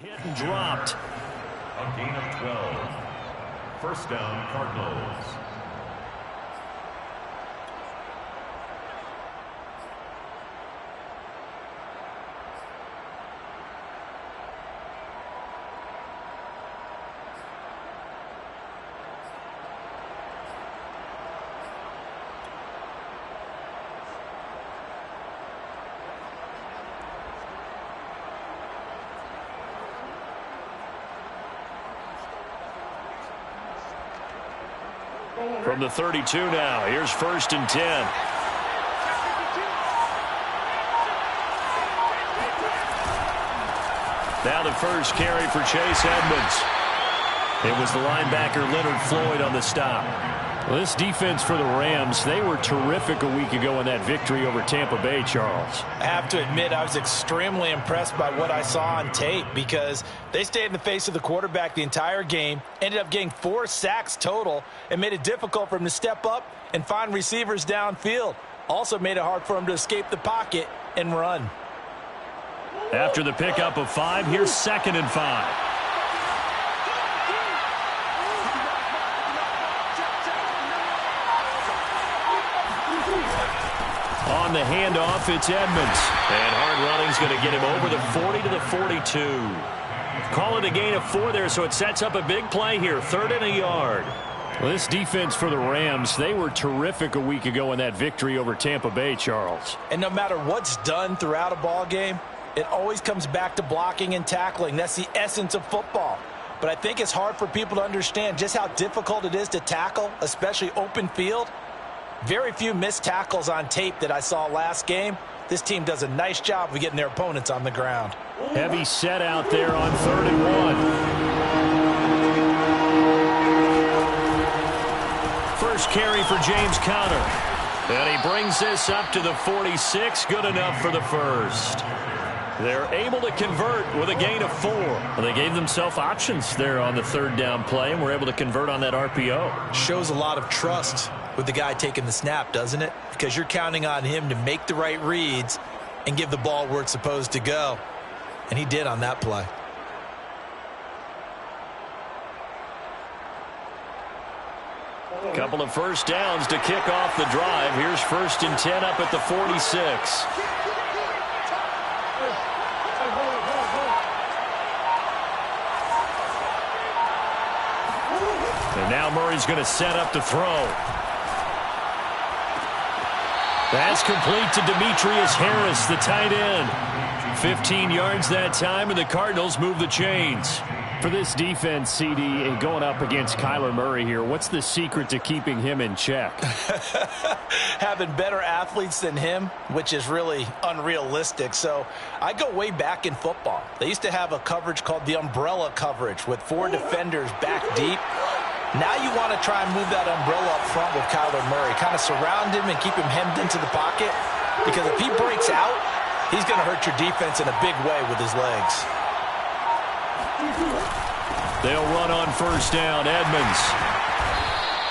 Hit and dropped. A gain of 12. First down, Cardinals. From the 32 now, here's 1st and 10. Now the first carry for Chase Edmonds. It was the linebacker Leonard Floyd on the stop. Well, this defense for the Rams, they were terrific a week ago in that victory over Tampa Bay, Charles. I have to admit, I was extremely impressed by what I saw on tape because they stayed in the face of the quarterback the entire game, ended up getting 4 sacks total, and made it difficult for him to step up and find receivers downfield. Also made it hard for him to escape the pocket and run. After the pickup of 5, here's 2nd and 5. On the handoff, it's Edmonds. And hard running's going to get him over the 40 to the 42. Call it a gain of 4 there, so it sets up a big play here. 3rd and a yard. Well, this defense for the Rams, they were terrific a week ago in that victory over Tampa Bay, Charles. And no matter what's done throughout a ball game, it always comes back to blocking and tackling. That's the essence of football. But I think it's hard for people to understand just how difficult it is to tackle, especially open field. Very few missed tackles on tape that I saw last game. This team does a nice job of getting their opponents on the ground. Heavy set out there on 3rd and 1. First carry for James Conner. And he brings this up to the 46. Good enough for the first. They're able to convert with a gain of 4. Well, they gave themselves options there on the 3rd down play and were able to convert on that RPO. Shows a lot of trust with the guy taking the snap, doesn't it? Because you're counting on him to make the right reads and give the ball where it's supposed to go. And he did on that play. Couple of first downs to kick off the drive. Here's 1st and 10 up at the 46. And now Murray's going to set up to throw. That's complete to Demetrius Harris, the tight end. 15 yards that time, and the Cardinals move the chains. For this defense, CD, and going up against Kyler Murray here, what's the secret to keeping him in check? Having better athletes than him, which is really unrealistic. So I go way back in football. They used to have a coverage called the umbrella coverage with 4 defenders back deep. Now you want to try and move that umbrella up front with Kyler Murray. Kind of surround him and keep him hemmed into the pocket. Because if he breaks out, he's going to hurt your defense in a big way with his legs. They'll run on 1st down, Edmonds.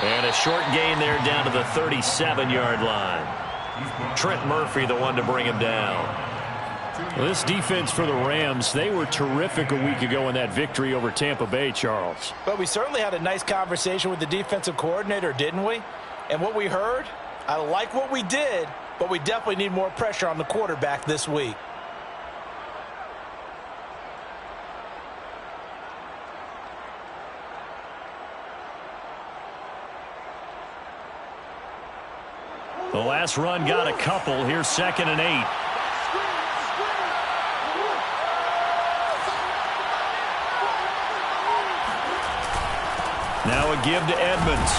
And a short gain there down to the 37-yard line. Trent Murphy, the one to bring him down. Well, this defense for the Rams, they were terrific a week ago in that victory over Tampa Bay, Charles. But we certainly had a nice conversation with the defensive coordinator, didn't we? And what we heard, I like what we did, but we definitely need more pressure on the quarterback this week. The last run got a couple. Here's 2nd and 8. Now a give to Edmonds.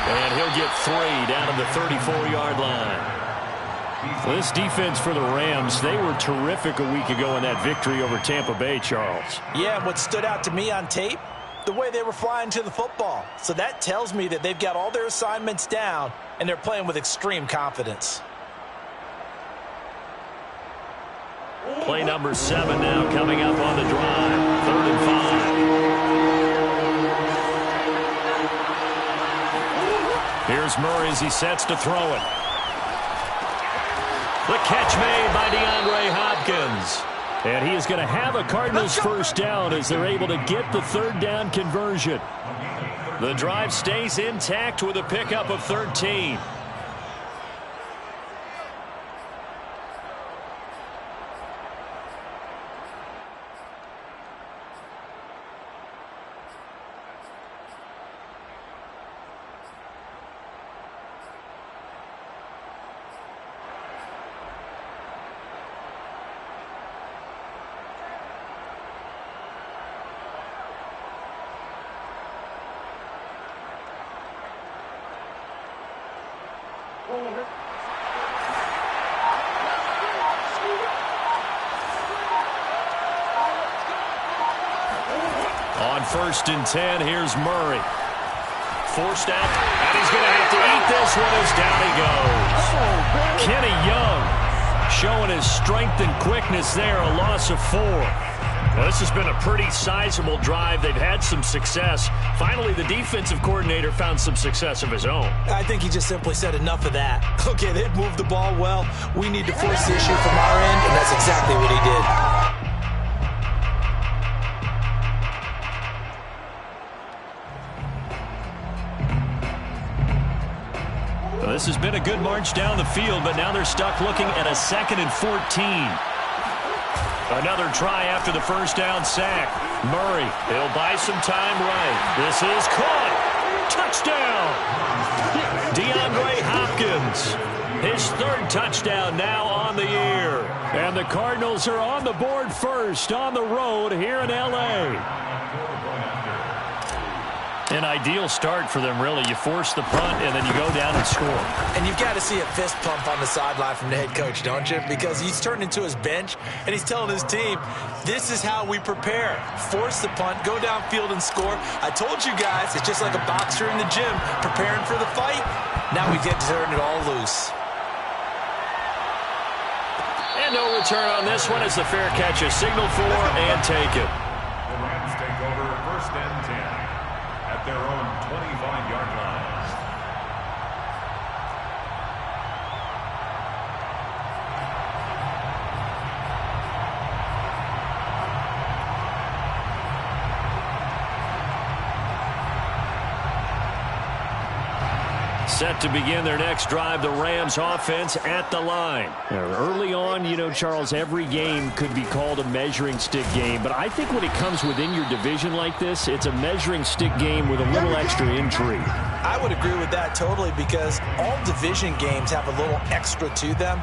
And he'll get 3 down to the 34-yard line. This defense for the Rams, they were terrific a week ago in that victory over Tampa Bay, Charles. Yeah, and what stood out to me on tape, the way they were flying to the football. So that tells me that they've got all their assignments down, and they're playing with extreme confidence. Play number 7 now coming up on the drive. 3rd and 5. Here's Murray as he sets to throw it. The catch made by DeAndre Hopkins. And he is going to have a Cardinals first down as they're able to get the third down conversion. The drive stays intact with a pickup of 13. On 1st and 10, here's Murray. Forced out, and he's going to have to eat this one as down he goes. Kenny Young showing his strength and quickness there, a loss of 4. Well, this has been a pretty sizable drive. They've had some success. Finally, the defensive coordinator found some success of his own. I think he just simply said enough of that. Okay, they've moved the ball well. We need to force the issue from our end, and that's exactly what he did. Well, this has been a good march down the field, but now they're stuck looking at a 2nd and 14. Another try after the first down sack. Murray, he'll buy some time right. This is caught. Touchdown. DeAndre Hopkins. His 3rd touchdown now on the year. And the Cardinals are on the board first on the road here in L.A. An ideal start for them, really. You force the punt, and then you go down and score. And you've got to see a fist pump on the sideline from the head coach, don't you? Because he's turned into his bench, and he's telling his team, this is how we prepare. Force the punt, go downfield and score. I told you guys, it's just like a boxer in the gym preparing for the fight. Now we get to turn it all loose. And no return on this one as the fair catch is signaled for and taken. The Rams take over 1st and 10 at their own 25-yard line. Set to begin their next drive, the Rams offense at the line. Early on, you know, Charles, every game could be called a measuring stick game, but I think when it comes within your division like this, it's a measuring stick game with a little extra intrigue. I would agree with that totally because all division games have a little extra to them.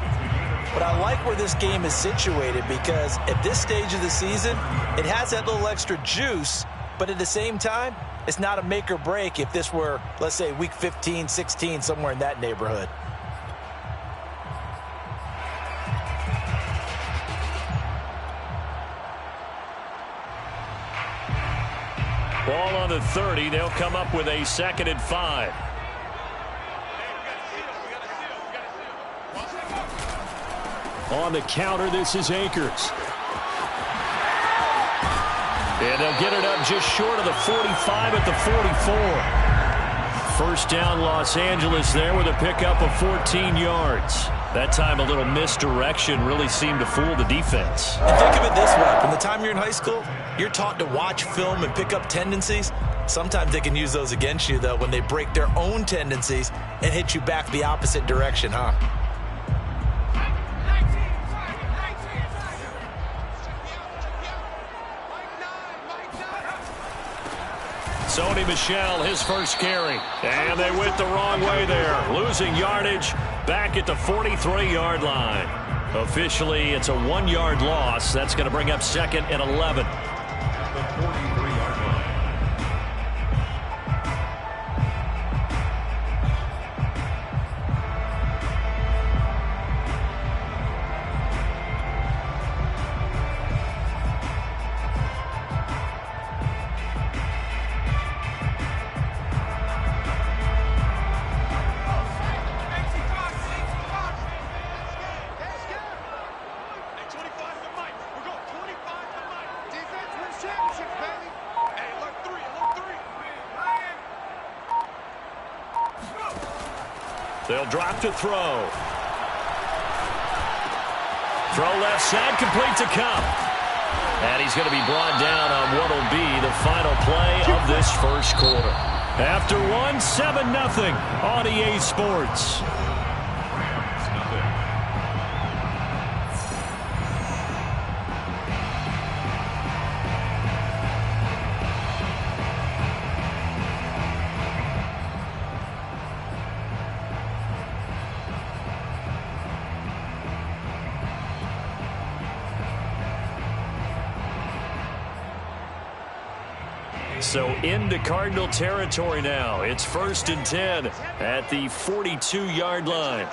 But I like where this game is situated because at this stage of the season, it has that little extra juice, but at the same time, it's not a make or break if this were, let's say, week 15, 16, somewhere in that neighborhood. Ball on the 30. They'll come up with a 2nd and 5. On the counter, this is Akers. And they'll get it up just short of the 45 at the 44. First down, Los Angeles there with a pickup of 14 yards. That time a little misdirection really seemed to fool the defense. And think of it this way. From the time you're in high school, you're taught to watch film and pick up tendencies. Sometimes they can use those against you, though, when they break their own tendencies and hit you back the opposite direction, huh? Sony Michel, his first carry. And they went the wrong way there. Losing yardage back at the 43-yard line. Officially, it's a 1-yard loss. That's going to bring up 2nd and 11. The 43-yard line. They'll drop to throw. Throw left side, complete to Kupp. And he's going to be brought down on what will be the final play of this first quarter. After one, 7-0 on EA Sports. So into Cardinal territory now. It's 1st and 10 at the 42-yard line.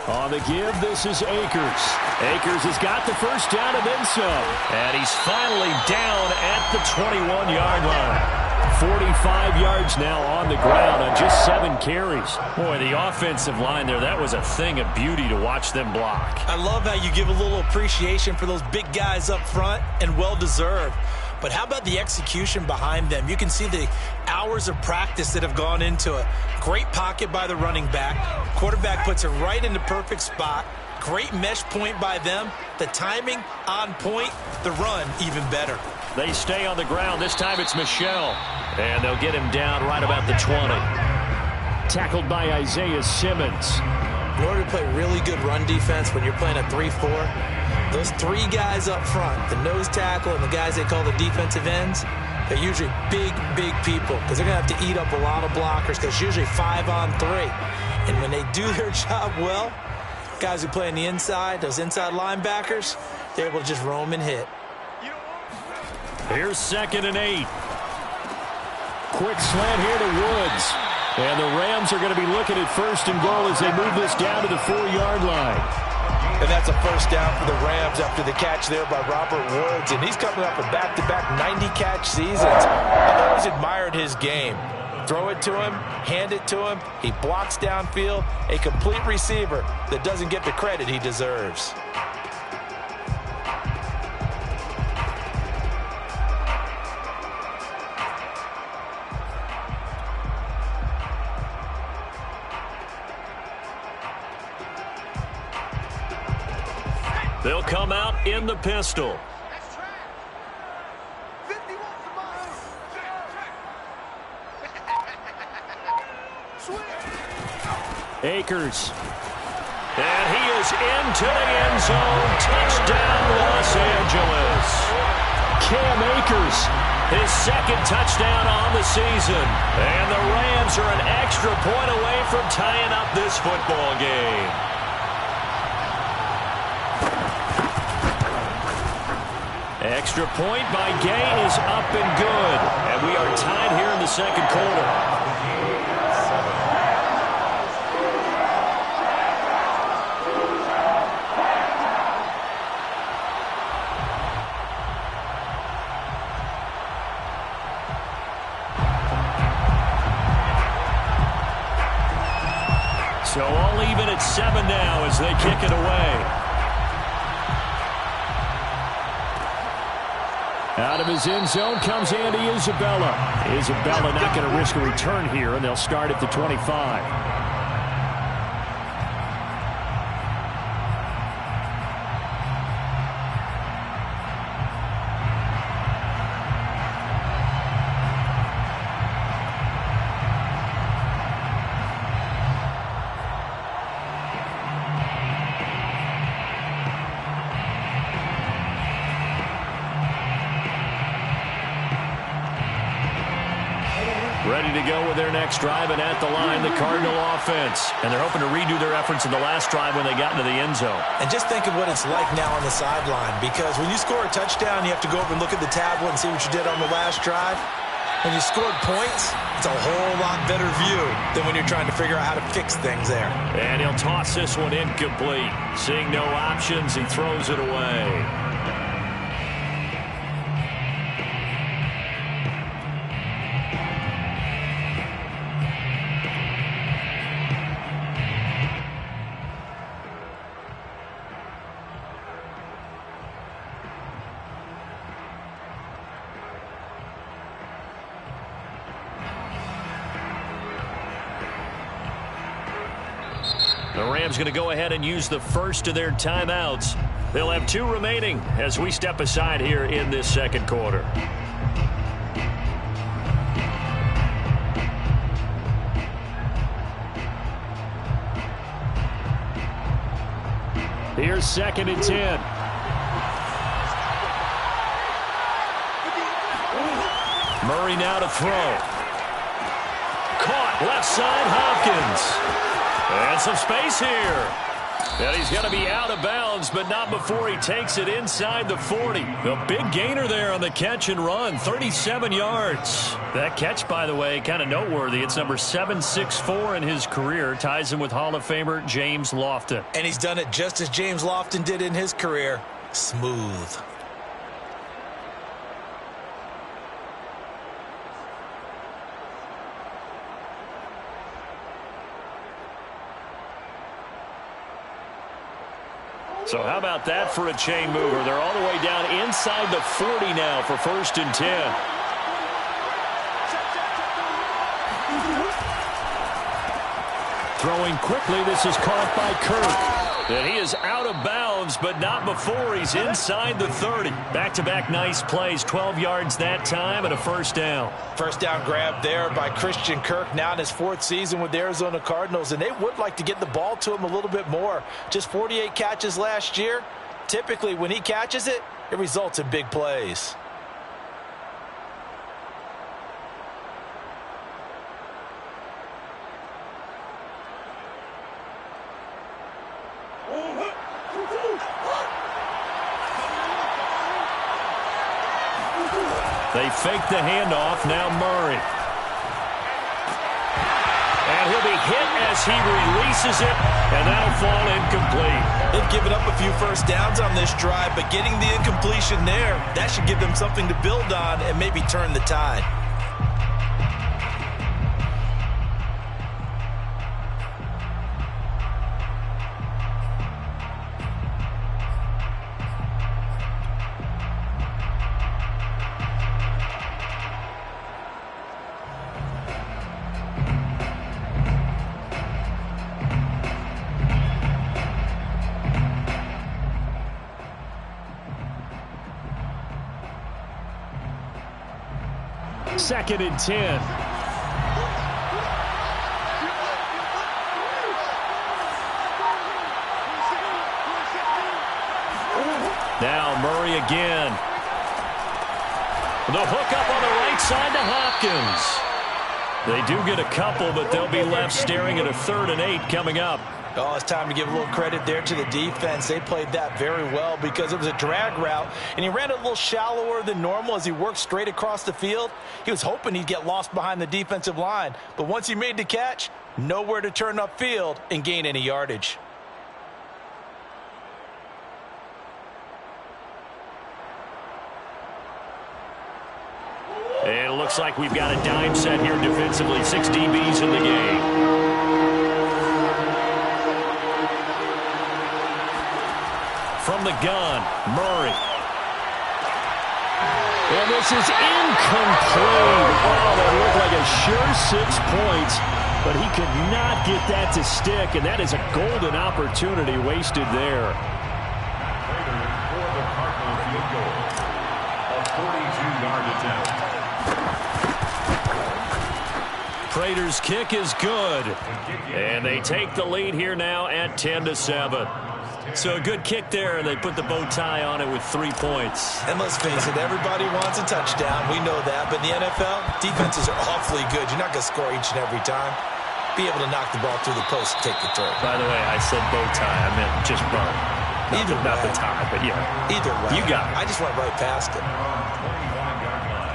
On the give, this is Akers. Akers has got the first down and then some. And he's finally down at the 21-yard line. 45 yards now on the ground on just 7 carries. Boy, the offensive line there, that was a thing of beauty to watch them block. I love how you give a little appreciation for those big guys up front, and well-deserved. But how about the execution behind them? You can see the hours of practice that have gone into it. Great pocket by the running back. Quarterback puts it right in the perfect spot. Great mesh point by them. The timing on point. The run even better. They stay on the ground. This time it's Michel. And they'll get him down right about the 20. Tackled by Isaiah Simmons. In order to play really good run defense when you're playing a 3-4, those 3 guys up front, the nose tackle and the guys they call the defensive ends, they're usually big, big people because they're going to have to eat up a lot of blockers because it's usually 5-on-3. And when they do their job well, guys who play on the inside, those inside linebackers, they're able to just roam and hit. Here's 2nd and 8. Quick slant here to Woods. And the Rams are going to be looking at 1st and goal as they move this down to the 4-yard line. And that's a first down for the Rams after the catch there by Robert Woods. And he's coming off a back-to-back 90-catch seasons. I've always admired his game. Throw it to him, hand it to him. He blocks downfield. A complete receiver that doesn't get the credit he deserves. They'll come out in the pistol. Akers. And he is into the end zone. Touchdown, Los Angeles. Cam Akers, his 2nd touchdown on the season. And the Rams are an extra point away from tying up this football game. Extra point by Gay is up and good. And we are tied here in the 2nd quarter. So all even at 7 now as they kick it away. Out of his end zone comes Andy Isabella. Isabella not going to risk a return here, and they'll start at the 25. Ready to go with their next drive, and at the line, the Cardinal offense. And they're hoping to redo their efforts in the last drive when they got into the end zone. And just think of what it's like now on the sideline, because when you score a touchdown, you have to go over and look at the tablet and see what you did on the last drive. When you scored points, it's a whole lot better view than when you're trying to figure out how to fix things there. And he'll toss this one incomplete. Seeing no options, he throws it away. Rams going to go ahead and use the first of their timeouts. They'll have 2 remaining as we step aside here in this second quarter. Here's 2nd and 10. Murray now to throw. Caught left side, Hopkins. And some space here. And he's going to be out of bounds, but not before he takes it inside the 40. A big gainer there on the catch and run, 37 yards. That catch, by the way, kind of noteworthy. It's number 764 in his career. Ties him with Hall of Famer James Lofton. And he's done it just as James Lofton did in his career. Smooth. So how about that for a chain mover? They're all the way down inside the 40 now for 1st and 10. Throwing quickly, this is caught by Kirk. And he is out of bounds, but not before he's inside the 30. Back-to-back nice plays, 12 yards that time and a 1st down. 1st down grab there by Christian Kirk, now in his 4th season with the Arizona Cardinals, and they would like to get the ball to him a little bit more. Just 48 catches last year. Typically, when he catches it, it results in big plays. They fake the handoff. Now Murray. And he'll be hit as he releases it, and that'll fall incomplete. They've given up a few 1st downs on this drive, but getting the incompletion there, that should give them something to build on and maybe turn the tide. Second and 10. Now Murray again. The hook up on the right side to Hopkins. They do get a couple, but they'll be left staring at a 3rd and 8 coming up. Oh, it's time to give a little credit there to the defense. They played that very well because it was a drag route, and he ran it a little shallower than normal as he worked straight across the field. He was hoping he'd get lost behind the defensive line, but once he made the catch, nowhere to turn upfield and gain any yardage. And it looks like we've got a dime set here defensively. 6 DBs in the game. From the gun, Murray. And this is incomplete. Oh, that looked like a sure 6 points, but he could not get that to stick, and that is a golden opportunity wasted there. For the Cardinal field goal, a 42-yard attempt. Prater's kick is good, and they take the lead here now at 10-7. So a good kick there, and they put the bow tie on it with 3 points. And let's face it, everybody wants a touchdown. We know that. But in the NFL, defenses are awfully good. You're not going to score each and every time. Be able to knock the ball through the post and take the throw. By the way, I said bow tie. I meant just bow. Not the tie, but yeah. Either way. You got it. I just went right past it. 25-yard line.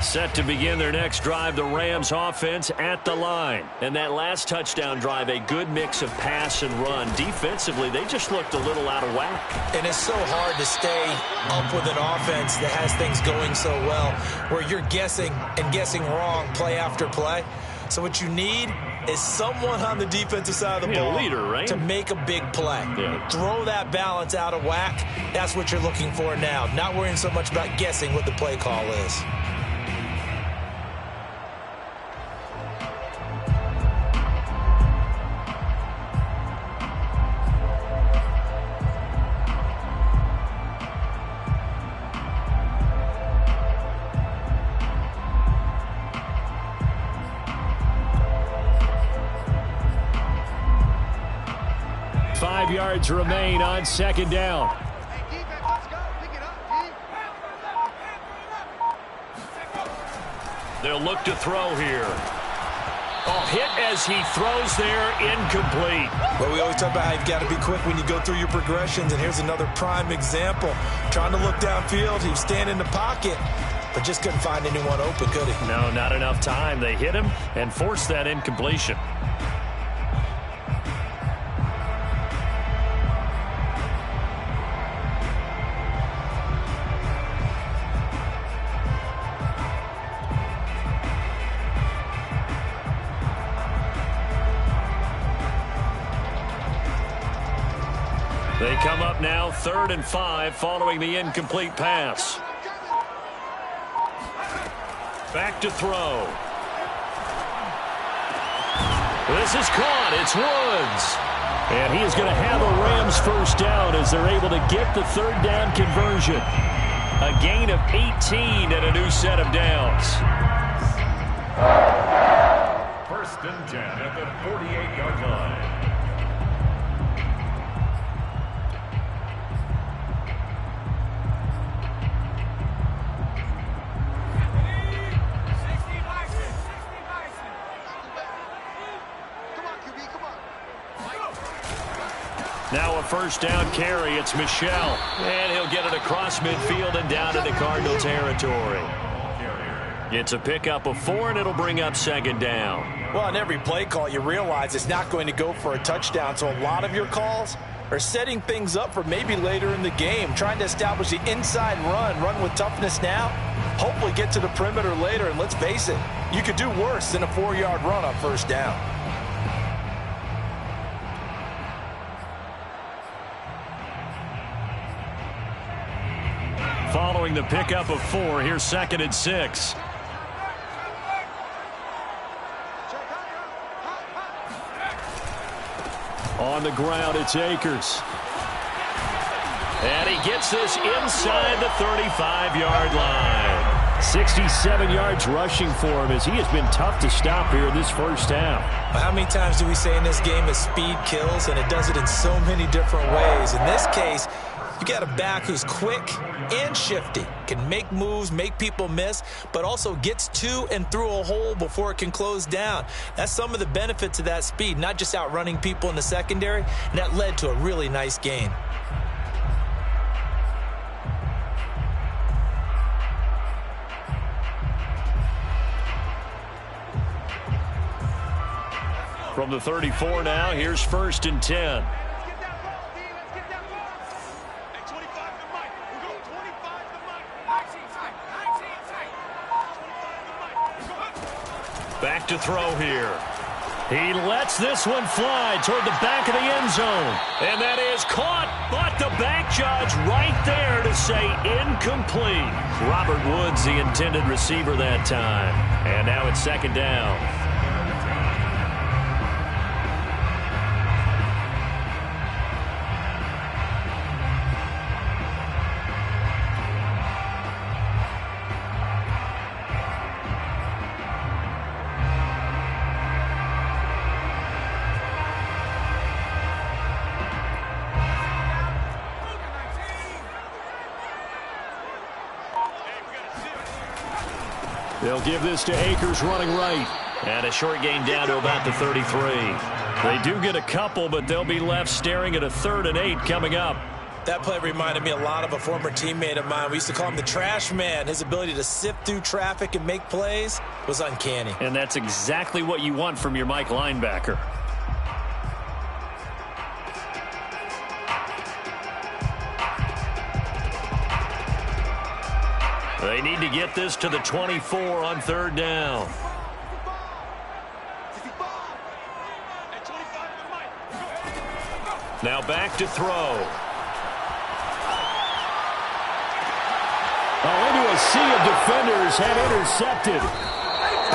Set to begin their next drive, the Rams offense at the line. And that last touchdown drive, a good mix of pass and run. Defensively, they just looked a little out of whack. And it's so hard to stay up with an offense that has things going so well, where you're guessing and guessing wrong play after play. So what you need is someone on the defensive side of the ball leader, right? to make a big play. Yeah. Throw that balance out of whack. That's what you're looking for now. Not worrying so much about guessing what the play call is. Yards remain on second down. They'll look to throw here. Oh, hit as he throws there, incomplete. Well, we always talk about how you've got to be quick when you go through your progressions, and here's another prime example. Trying to look downfield, he was standing in the pocket, but just couldn't find anyone open, could he? No, not enough time. They hit him and forced that incompletion. They come up now 3rd and 5 following the incomplete pass. Back to throw. This is caught. It's Woods. And he is going to have a Rams first down as they're able to get the 3rd down conversion. A gain of 18 and a new set of downs. 1st and 10 at the 48-yard line. Now a first down carry. It's Michel. And he'll get it across midfield and down into Cardinal territory. It's a pickup of 4, and it'll bring up 2nd down. Well, on every play call, you realize it's not going to go for a touchdown. So a lot of your calls are setting things up for maybe later in the game, trying to establish the inside run with toughness now, hopefully get to the perimeter later. And let's face it, you could do worse than a 4-yard run on first down. Following the pickup of 4, here's 2nd and 6. On the ground, it's Akers. And he gets this inside the 35-yard line. 67 yards rushing for him as he has been tough to stop here in this first half. How many times do we say in this game that speed kills, and it does it in so many different ways? In this case, you got a back who's quick and shifty, can make moves, make people miss, but also gets to and through a hole before it can close down. That's some of the benefits of that speed, not just outrunning people in the secondary, and that led to a really nice gain. From the 34 now, here's 1st and 10. Back to throw here. He lets this one fly toward the back of the end zone. And that is caught, but the back judge right there to say incomplete. Robert Woods, the intended receiver that time. And now it's 2nd down. They'll give this to Akers running right. And a short gain down to about the 33. They do get a couple, but they'll be left staring at a 3rd and 8 coming up. That play reminded me a lot of a former teammate of mine. We used to call him the trash man. His ability to sift through traffic and make plays was uncanny. And that's exactly what you want from your Mike linebacker. They need to get this to the 24 on 3rd down. Now back to throw. Into a sea of defenders, had intercepted.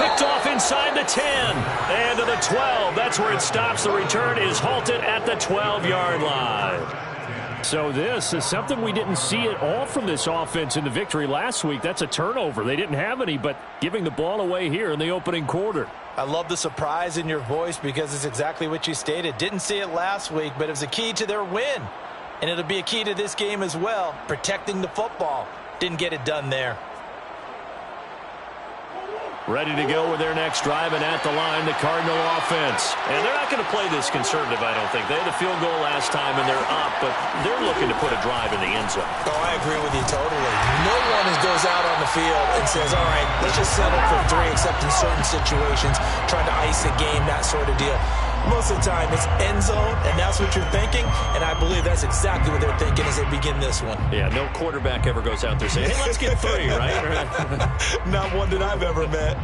Picked off inside the 10 and to the 12. That's where it stops. The return is halted at the 12-yard line. So this is something we didn't see at all from this offense in the victory last week. That's a turnover. They didn't have any, but giving the ball away here in the opening quarter. I love the surprise in your voice because it's exactly what you stated. Didn't see it last week, but it was a key to their win. And it'll be a key to this game as well, protecting the football. Didn't get it done there. Ready to go with their next drive, and at the line, the Cardinal offense. And they're not going to play this conservative, I don't think. They had a field goal last time, and they're up, but they're looking to put a drive in the end zone. Oh, I agree with you totally. No one goes out on the field and says, all right, let's just settle for 3, except in certain situations, trying to ice a game, that sort of deal. Most of the time, it's end zone, and that's what you're thinking, and I believe that's exactly what they're thinking as they begin this one. Yeah, no quarterback ever goes out there saying, hey, let's get 3, right? Not one that I've ever met.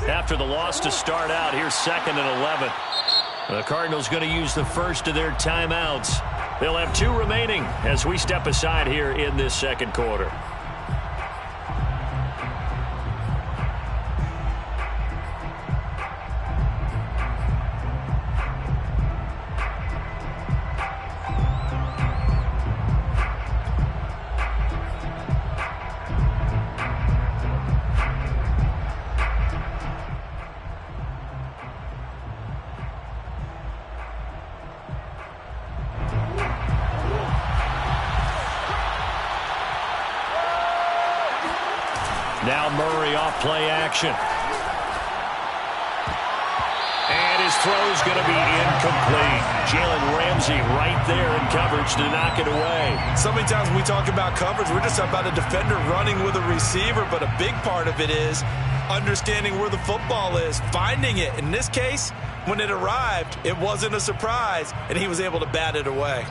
After the loss to start out, here's 2nd and 11. The Cardinals going to use the first of their timeouts. They'll have 2 remaining as we step aside here in this second quarter. Now Murray off play action. And his throw's going to be incomplete. Jalen Ramsey right there in coverage to knock it away. So many times when we talk about coverage, we're just talking about a defender running with a receiver, but a big part of it is understanding where the football is, finding it. In this case, when it arrived, it wasn't a surprise, and he was able to bat it away.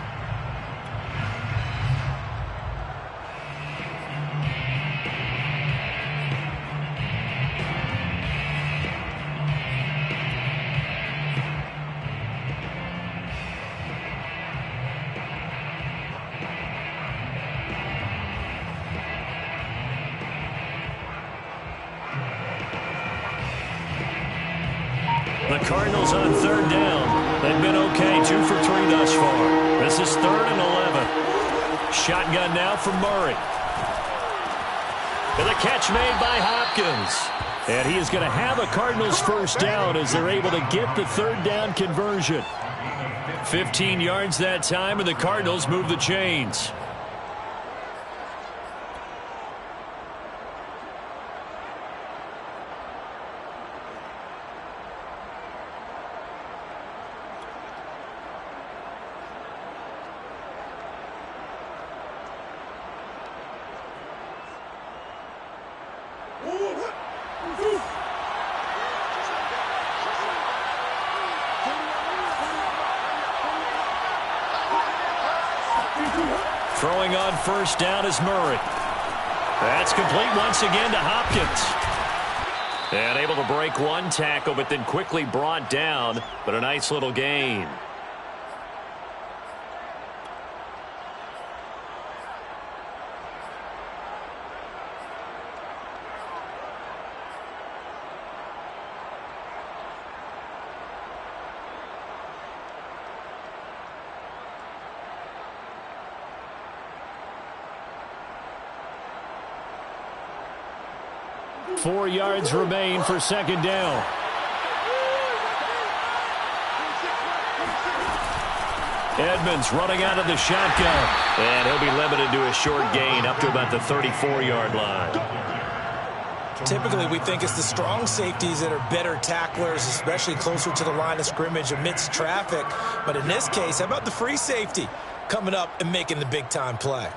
The Cardinals on 3rd down. They've been okay, 2 for 3 thus far. This is 3rd and 11. Shotgun now from Murray. And the catch made by Hopkins. And he is going to have a Cardinals first down as they're able to get the 3rd down conversion. 15 yards that time, and the Cardinals move the chains. Throwing on first down is Murray. That's complete once again to Hopkins. And able to break one tackle, but then quickly brought down, but a nice little gain. Four yards remain for 2nd down. Edmonds running out of the shotgun. And he'll be limited to a short gain up to about the 34-yard line. Typically, we think it's the strong safeties that are better tacklers, especially closer to the line of scrimmage amidst traffic. But in this case, how about the free safety coming up and making the big-time play?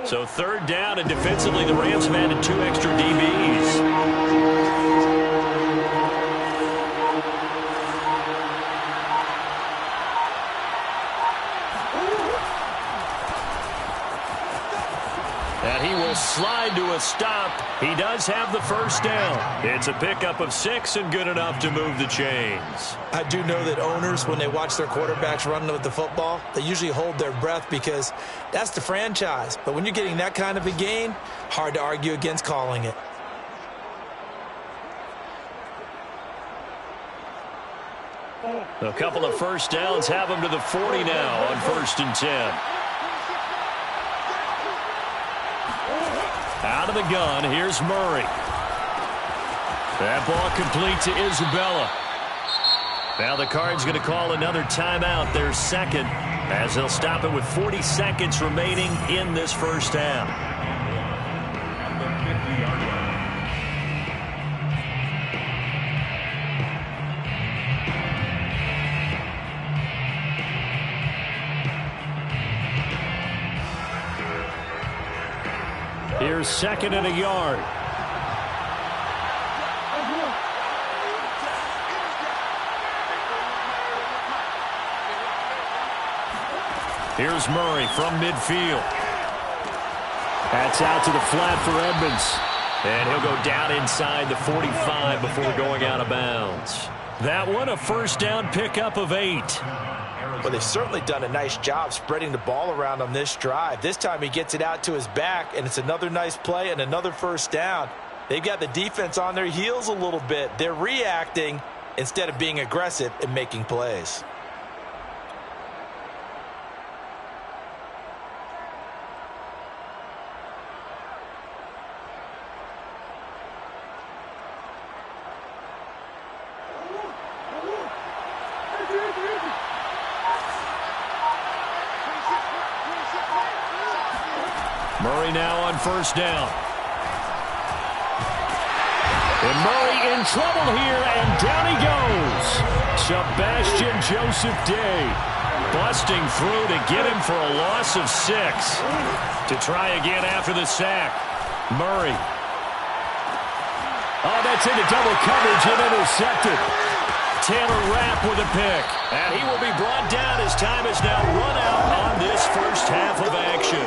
So third down, and defensively the Rams have added 2 extra DBs. And he will slide to a stop. He does have the first down. It's a pickup of 6 and good enough to move the chains. I do know that owners, when they watch their quarterbacks running with the football, they usually hold their breath because that's the franchise. But when you're getting that kind of a gain, hard to argue against calling it. A couple of first downs have him to the 40 now on 1st and 10. Out of the gun, here's Murray. That ball complete to Isabella. Now the Cards going to call another timeout, their second, as they'll stop it with 40 seconds remaining in this first half. At the 50-yard line. Here's 2nd and a yard. Here's Murray from midfield. That's out to the flat for Edmonds. And he'll go down inside the 45 before going out of bounds. That one, a first down pickup of 8. Well, they've certainly done a nice job spreading the ball around on this drive. This time he gets it out to his back, and it's another nice play and another first down. They've got the defense on their heels a little bit. They're reacting instead of being aggressive and making plays. Murray now on first down. And Murray in trouble here, and down he goes. Sebastian Joseph Day busting through to get him for a loss of 6. To try again after the sack. Murray. Oh, that's into double coverage and intercepted. Taylor Rapp with a pick. And he will be brought down as time is now run out on this first half of action.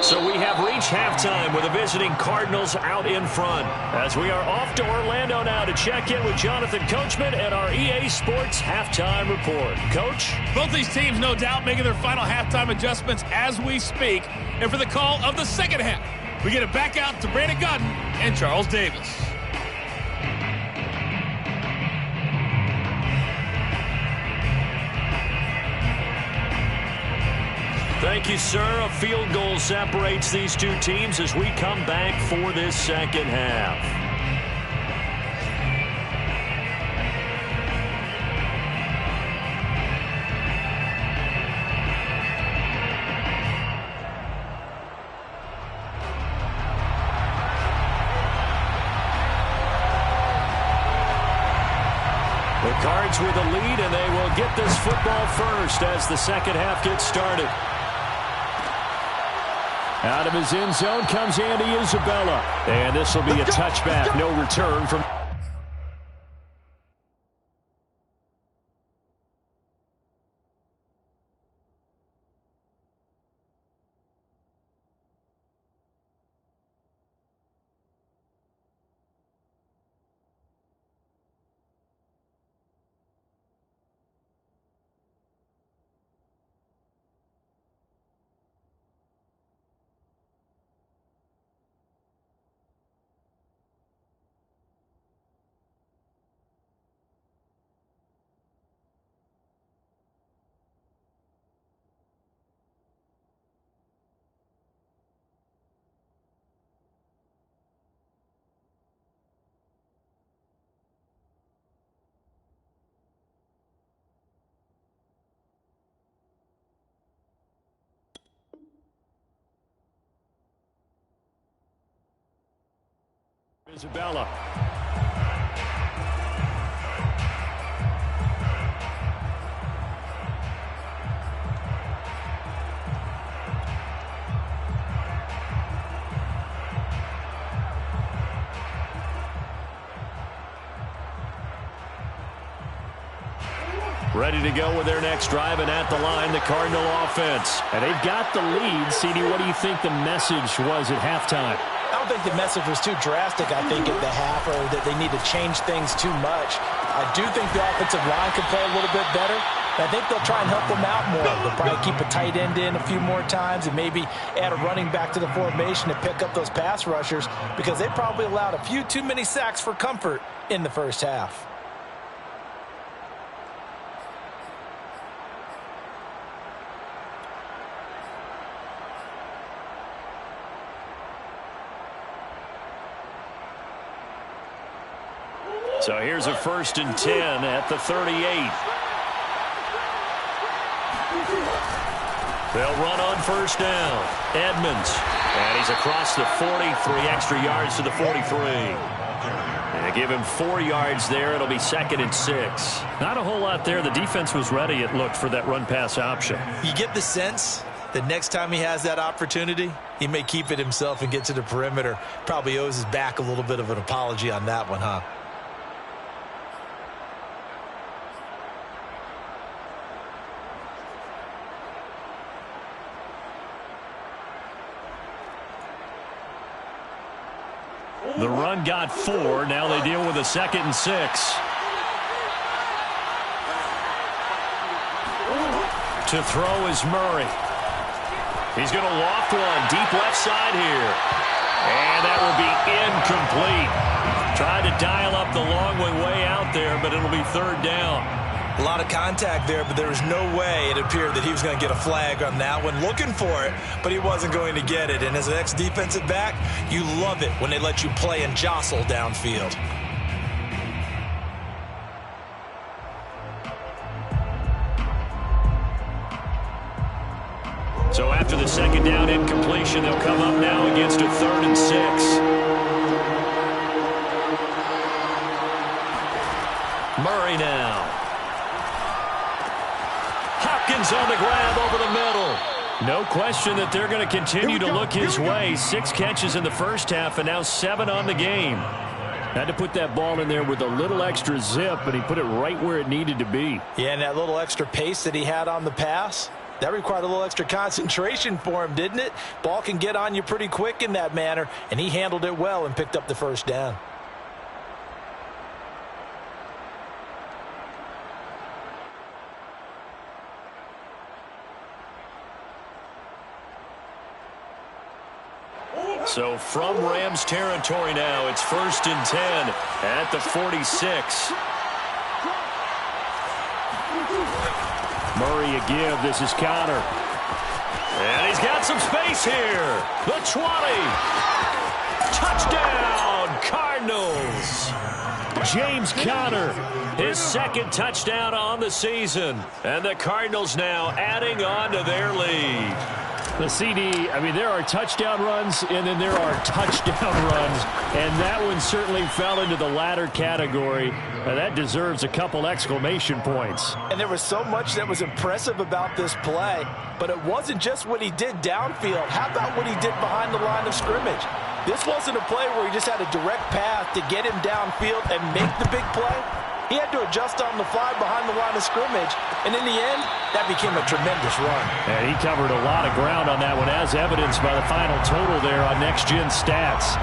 So we have reached halftime with the visiting Cardinals out in front. As we are off to Orlando now to check in with Jonathan Coachman at our EA Sports Halftime Report. Coach? Both these teams, no doubt, making their final halftime adjustments as we speak. And for the call of the second half, we get it back out to Brandon Gaudin and Charles Davis. Thank you, sir. A field goal separates these two teams as we come back for this second half. The Cards with a lead, and they will get this football first as the second half gets started. Out of his end zone comes Andy Isabella. And this will be a touchback. No return from... Isabella. Ready to go with their next drive, and at the line, the Cardinal offense. And they've got the lead. CD, what do you think the message was at halftime? I don't think the message was too drastic, I think, at the half, or that they need to change things too much. I do think the offensive line can play a little bit better. I think they'll try and help them out more. They'll probably keep a tight end in a few more times and maybe add a running back to the formation to pick up those pass rushers, because they probably allowed a few too many sacks for comfort in the first half. So here's a 1st and 10 at the 38. They'll run on 1st down. Edmonds. And he's across the 40, 3 extra yards to the 43. And they give him 4 yards there. It'll be 2nd and 6. Not a whole lot there. The defense was ready, it looked, for that run-pass option. You get the sense that next time he has that opportunity, he may keep it himself and get to the perimeter. Probably owes his back a little bit of an apology on that one, huh? The run got 4. Now they deal with a 2nd and 6. To throw is Murray. He's going to loft one deep left side here. And that will be incomplete. Tried to dial up the long way out there, but it'll be 3rd down. A lot of contact there, but there was no way it appeared that he was going to get a flag on that one. Looking for it, but he wasn't going to get it. And as an ex-defensive back, you love it when they let you play and jostle downfield. So after the 2nd down incompletion, they'll come up now against a 3rd and 6. Murray now. Hopkins on the grab over the middle. No question that they're going to continue to look his way. 6 catches in the first half and now 7 on the game. Had to put that ball in there with a little extra zip, but he put it right where it needed to be. Yeah, and that little extra pace that he had on the pass, that required a little extra concentration for him, didn't it? Ball can get on you pretty quick in that manner, and he handled it well and picked up the 1st down. So from Rams territory now, it's 1st and 10 at the 46. Murray a give. This is Conner. And he's got some space here. The 20. Touchdown, Cardinals. James Conner, his 2nd touchdown on the season. And the Cardinals now adding on to their lead. The CD, I mean, there are touchdown runs, and then there are touchdown runs, and that one certainly fell into the latter category. That deserves a couple exclamation points. And there was so much that was impressive about this play, but it wasn't just what he did downfield. How about what he did behind the line of scrimmage? This wasn't a play where he just had a direct path to get him downfield and make the big play. He had to adjust on the fly behind the line of scrimmage, and in the end, that became a tremendous run. And he covered a lot of ground on that one, as evidenced by the final total there on Next Gen Stats.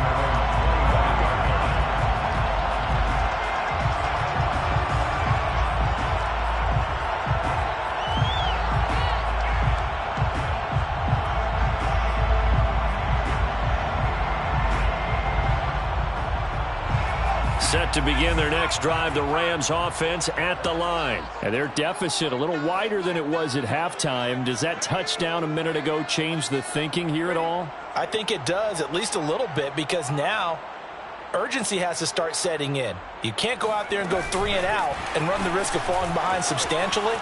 Set to begin their next drive, the Rams offense at the line. And their deficit a little wider than it was at halftime. Does that touchdown a minute ago change the thinking here at all? I think it does, at least a little bit, because now urgency has to start setting in. You can't go out there and go 3 and out and run the risk of falling behind substantially,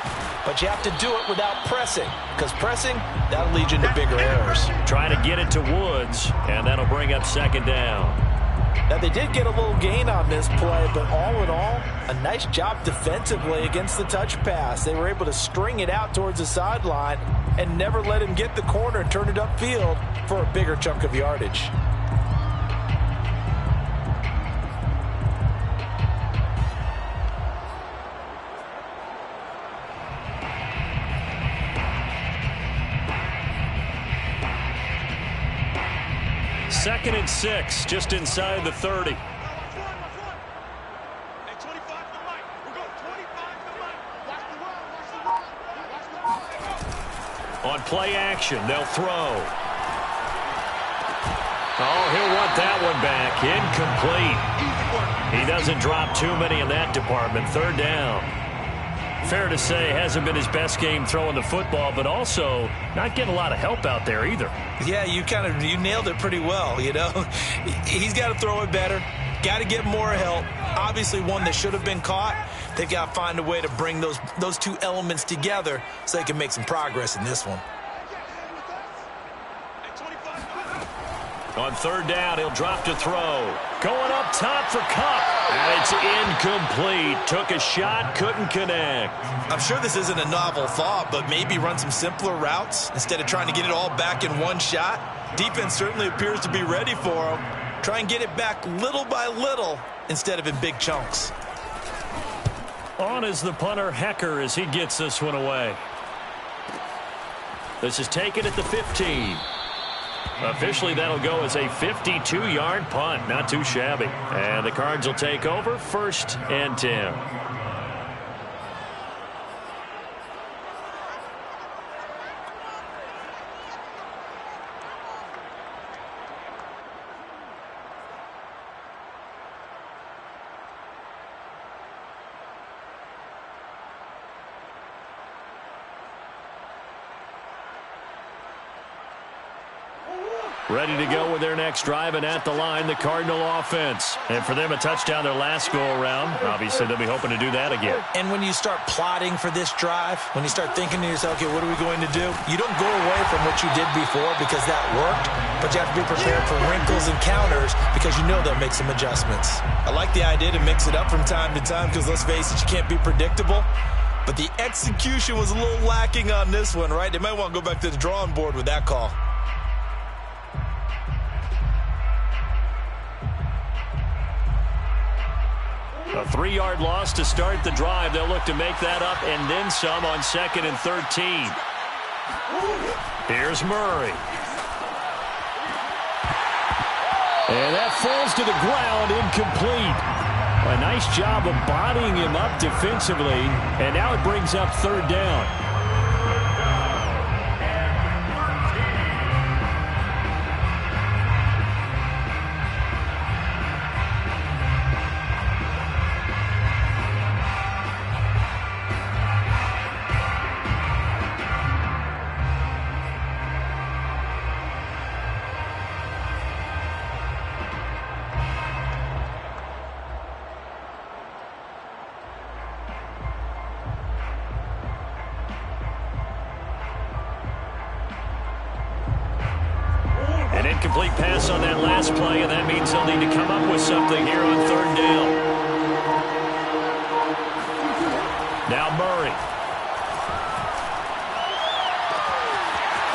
but you have to do it without pressing, because pressing, that'll lead you into bigger errors. Trying to get it to Woods, and that'll bring up 2nd down. Now, they did get a little gain on this play, but all in all, a nice job defensively against the touch pass. They were able to string it out towards the sideline and never let him get the corner and turn it upfield for a bigger chunk of yardage. 2nd and 6, just inside the 30. On play action, they'll throw. Oh, he'll want that one back. Incomplete. He doesn't drop too many in that department. 3rd down. Fair to say, hasn't been his best game throwing the football, but also not getting a lot of help out there either. Yeah, you nailed it pretty well, you know. He's got to throw it better. Got to get more help. Obviously one that should have been caught. They've got to find a way to bring those two elements together so they can make some progress in this one. On 3rd down, he'll drop to throw. Going up top for Kupp. And it's incomplete. Took a shot, couldn't connect. I'm sure this isn't a novel thought, but maybe run some simpler routes instead of trying to get it all back in one shot. Defense certainly appears to be ready for him. Try and get it back little by little instead of in big chunks. On is the punter, Hecker, as he gets this one away. This is taken at the 15. Officially, that'll go as a 52-yard punt. Not too shabby. And the Cards will take over 1st and 10. Ready to go with their next drive, and at the line, the Cardinal offense. And for them, a touchdown their last go-around. Obviously, they'll be hoping to do that again. And when you start plotting for this drive, when you start thinking to yourself, okay, what are we going to do? You don't go away from what you did before because that worked, but you have to be prepared for wrinkles and counters because you know they'll make some adjustments. I like the idea to mix it up from time to time because, let's face it, you can't be predictable. But the execution was a little lacking on this one, right? They might want to go back to the drawing board with that call. A 3-yard loss to start the drive. They'll look to make that up and then some on 2nd and 13. Here's Murray. And that falls to the ground, incomplete. A nice job of bodying him up defensively, and now it brings up 3rd down. Incomplete pass on that last play, and that means they'll need to come up with something here on 3rd down. Now Murray.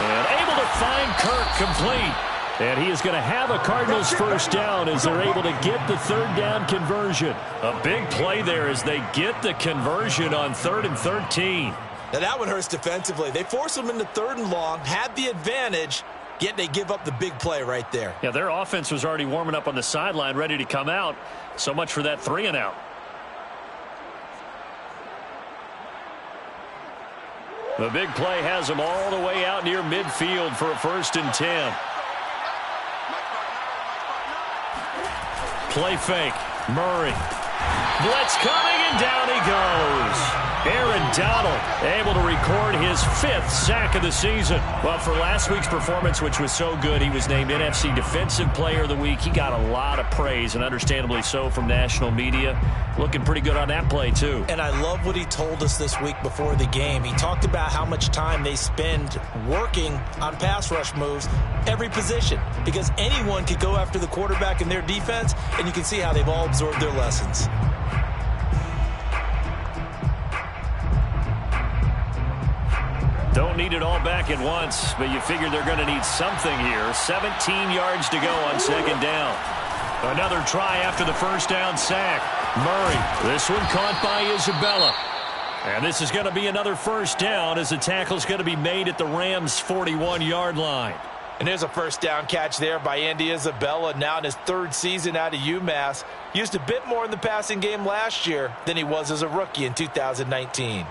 And able to find Kirk complete. And he is going to have a Cardinals 1st down as they're able to get the 3rd down conversion. A big play there as they get the conversion on 3rd and 13. Now that one hurts defensively. They force them into 3rd and long, had the advantage, yet they give up the big play right there. Yeah, their offense was already warming up on the sideline, ready to come out. So much for that 3-and-out. The big play has them all the way out near midfield for a 1st and 10. Play fake. Murray. Blitz coming, and down he goes. Aaron Donald able to record his 5th sack of the season. Well, for last week's performance, which was so good, he was named NFC Defensive Player of the Week. He got a lot of praise, and understandably so, from national media. Looking pretty good on that play, too. And I love what he told us this week before the game. He talked about how much time they spend working on pass rush moves, every position, because anyone could go after the quarterback in their defense, and you can see how they've all absorbed their lessons. Don't need it all back at once, but you figure they're going to need something here. 17 yards to go on 2nd down. Another try after the 1st down sack. Murray, this one caught by Isabella. And this is going to be another 1st down as the tackle's going to be made at the Rams' 41-yard line. And there's a first down catch there by Andy Isabella, now in his 3rd season out of UMass. Used a bit more in the passing game last year than he was as a rookie in 2019.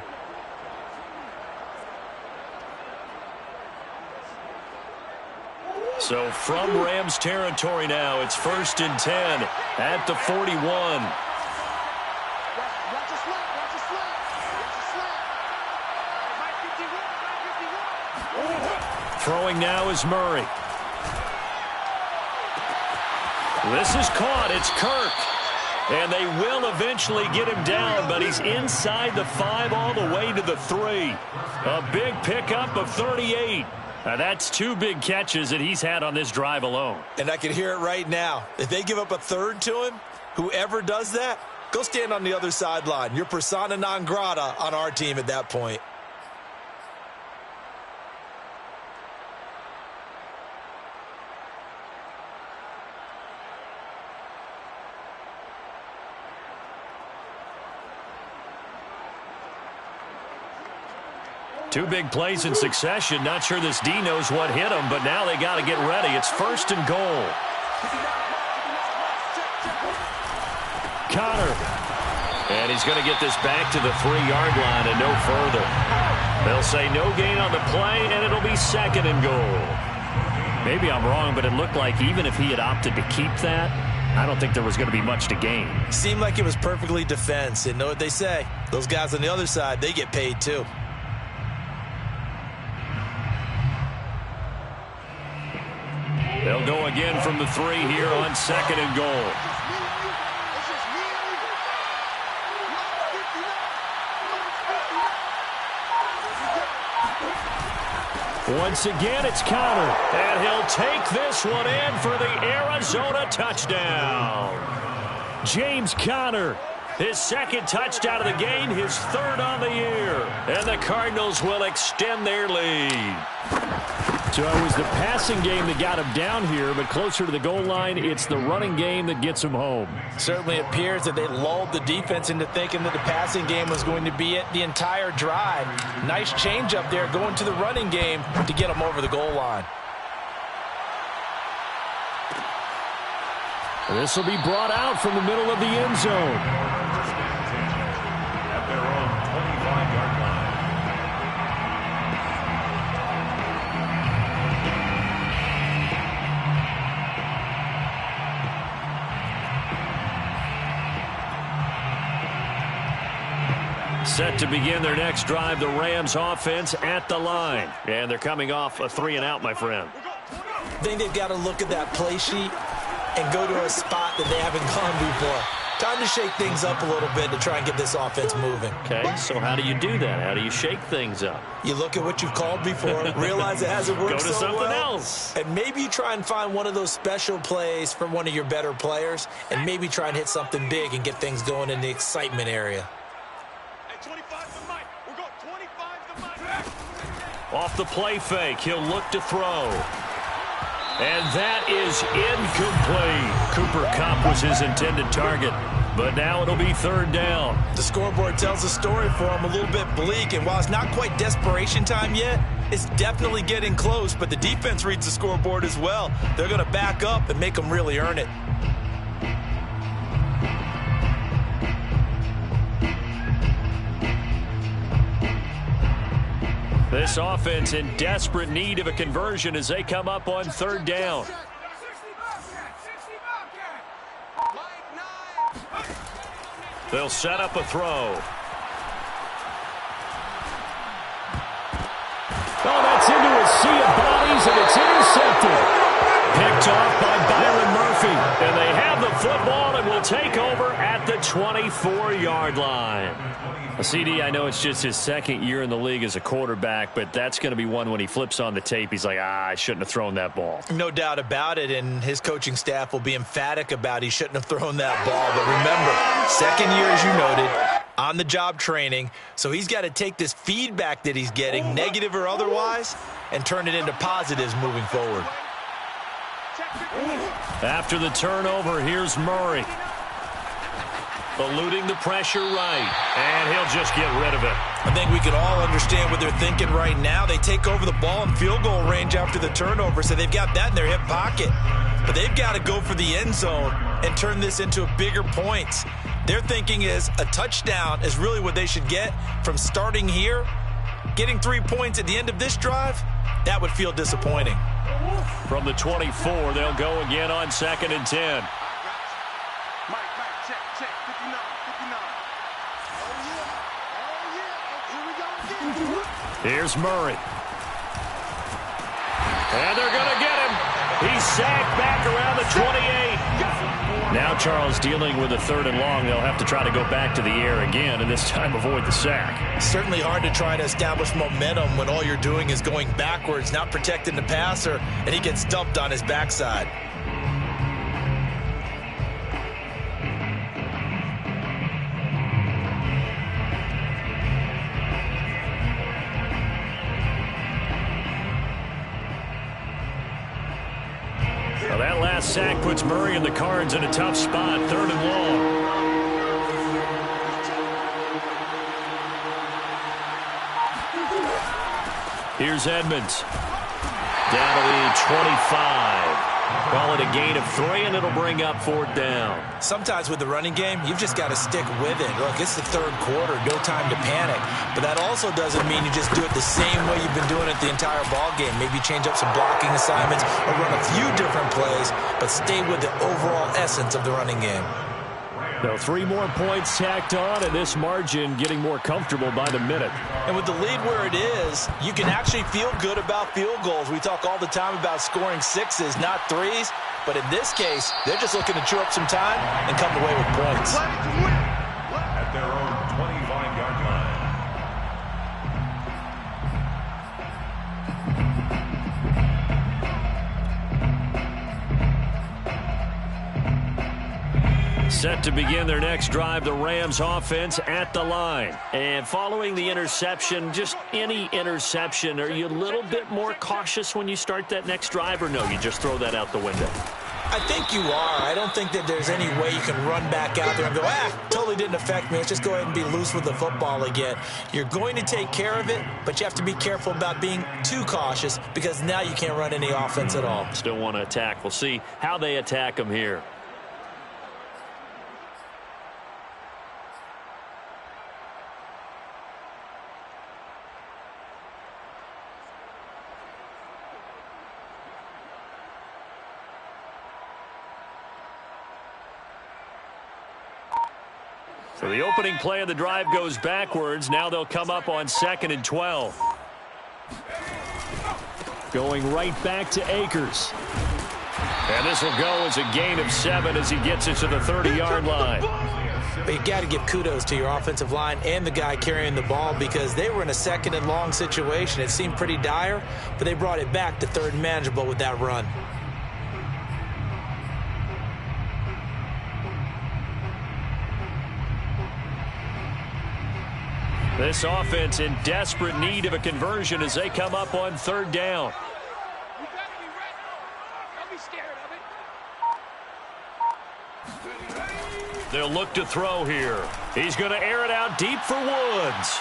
So from Rams territory now, it's 1st and 10 at the 41. Throwing now is Murray. This is caught. It's Kirk. And they will eventually get him down, but he's inside the 5 all the way to the 3. A big pickup of 38. Now that's 2 big catches that he's had on this drive alone. And I can hear it right now. If they give up a 3rd to him, whoever does that, go stand on the other sideline. You're persona non grata on our team at that point. Two big plays in succession. Not sure this D knows what hit him, but now they got to get ready. It's 1st and goal. Connor. And he's going to get this back to the 3-yard line and no further. They'll say no gain on the play, and it'll be 2nd and goal. Maybe I'm wrong, but it looked like even if he had opted to keep that, I don't think there was going to be much to gain. Seemed like it was perfectly defense. And know what they say? Those guys on the other side, they get paid too. They'll go again from the 3 here on 2nd and goal. Once again, it's Connor. And he'll take this one in for the Arizona touchdown. James Conner, his 2nd touchdown of the game, his 3rd on the year. And the Cardinals will extend their lead. So it was the passing game that got him down here, but closer to the goal line, it's the running game that gets him home. Certainly appears that they lulled the defense into thinking that the passing game was going to be it the entire drive. Nice change up there going to the running game to get him over the goal line. This will be brought out from the middle of the end zone. At their own 25-yard line. Set to begin their next drive, the Rams offense at the line. And they're coming off a 3-and-out, my friend. I think they've got to look at that play sheet and go to a spot that they haven't gone before. Time to shake things up a little bit to try and get this offense moving. Okay, so how do you do that? How do you shake things up? You look at what you've called before, realize it hasn't worked Go to so something well, else. and maybe you try and find one of those special plays from one of your better players, and maybe try and hit something big and get things going in the excitement area. Off the play fake, he'll look to throw. And that is incomplete. Cooper Kupp was his intended target, but now it'll be 3rd down. The scoreboard tells a story for him, a little bit bleak, and while it's not quite desperation time yet, it's definitely getting close, but the defense reads the scoreboard as well. They're going to back up and make them really earn it. This offense in desperate need of a conversion as they come up on 3rd down. They'll set up a throw. Oh, that's into a sea of bodies, and it's intercepted. Picked off by Byron Murphy. And they have the football and will take over at the 24-yard line. CD, I know it's just his 2nd year in the league as a quarterback, but that's going to be one when he flips on the tape, he's like, I shouldn't have thrown that ball. No doubt about it, and his coaching staff will be emphatic about he shouldn't have thrown that ball. But remember, 2nd year, as you noted, on-the-job training, so he's got to take this feedback that he's getting, negative or otherwise, and turn it into positives moving forward. After the turnover, here's Murray. Eluding the pressure right. And he'll just get rid of it. I think we could all understand what they're thinking right now. They take over the ball in field goal range after the turnover, so they've got that in their hip pocket. But they've got to go for the end zone and turn this into bigger points. Their thinking is a touchdown is really what they should get from starting here. Getting 3 points at the end of this drive, that would feel disappointing. From the 24, they'll go again on 2nd and 10. Here's Murray. And they're going to get him. He's sacked back around the 28. Now Charles dealing with a 3rd and long. They'll have to try to go back to the air again, and this time avoid the sack. Certainly hard to try to establish momentum when all you're doing is going backwards, not protecting the passer, and he gets dumped on his backside. Well, that last sack puts Murray and the Cards in a tough spot, 3rd and long. Here's Edmonds. Down to the 25. Call it a gain of 3, and it'll bring up 4th down. Sometimes with the running game, you've just got to stick with it. Look, it's the 3rd quarter, no time to panic. But that also doesn't mean you just do it the same way you've been doing it the entire ball game. Maybe change up some blocking assignments or run a few different plays, but stay with the overall essence of the running game. Now 3 more points tacked on, and this margin getting more comfortable by the minute. And with the lead where it is, you can actually feel good about field goals. We talk all the time about scoring 6s, not 3s. But in this case, they're just looking to chew up some time and come away with points. At their own 25-yard line. Set to begin their next drive, the Rams offense at the line. And following the interception, just any interception, are you a little bit more cautious when you start that next drive, or no, you just throw that out the window? I think you are. I don't think that there's any way you can run back out there and go, totally didn't affect me. Let's just go ahead and be loose with the football again. You're going to take care of it, but you have to be careful about being too cautious because now you can't run any offense at all. Still want to attack. We'll see how they attack them here. So the opening play of the drive goes backwards. Now they'll come up on 2nd and 12. Going right back to Akers. And this will go as a gain of 7 as he gets it to the 30-yard line. But you got to give kudos to your offensive line and the guy carrying the ball because they were in a 2nd and long situation. It seemed pretty dire, but they brought it back to 3rd and manageable with that run. This offense in desperate need of a conversion as they come up on 3rd down. They'll look to throw here. He's going to air it out deep for Woods.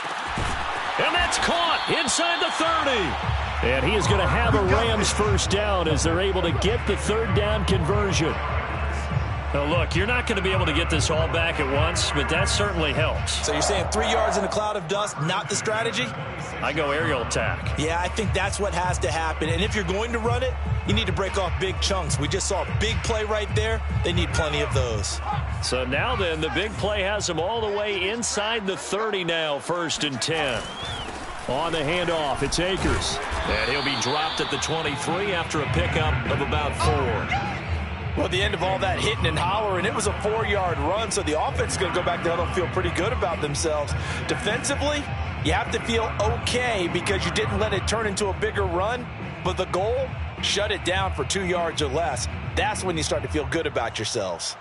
And that's caught inside the 30. And he is going to have a Rams 1st down as they're able to get the 3rd down conversion. Now, look, you're not going to be able to get this all back at once, but that certainly helps. So you're saying 3 yards in a cloud of dust, not the strategy? I go aerial attack. Yeah, I think that's what has to happen. And if you're going to run it, you need to break off big chunks. We just saw a big play right there. They need plenty of those. So now then, the big play has them all the way inside the 30 now, 1st and 10. On the handoff, it's Akers. And he'll be dropped at the 23 after a pickup of about 4. Well, at the end of all that hitting and hollering, it was a 4-yard run, so the offense is going to go back there and feel pretty good about themselves. Defensively, you have to feel okay because you didn't let it turn into a bigger run, but the goal, shut it down for 2 yards or less. That's when you start to feel good about yourselves.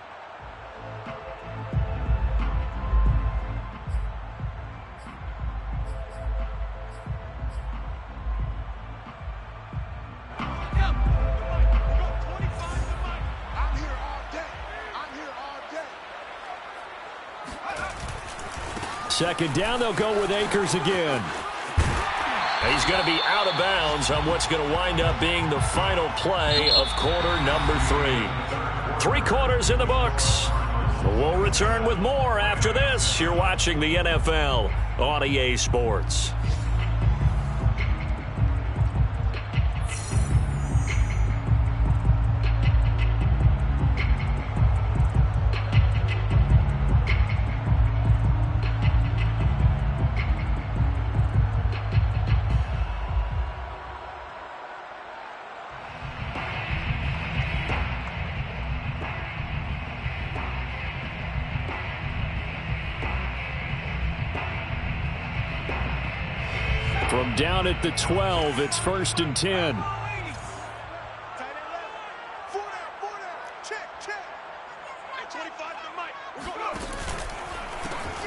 second down, they'll go with Akers again. He's going to be out of bounds on what's going to wind up being the final play of quarter number 3. 3 quarters in the books. We'll return with more after this. You're watching the NFL on EA Sports. From down at the 12, it's 1st and 10.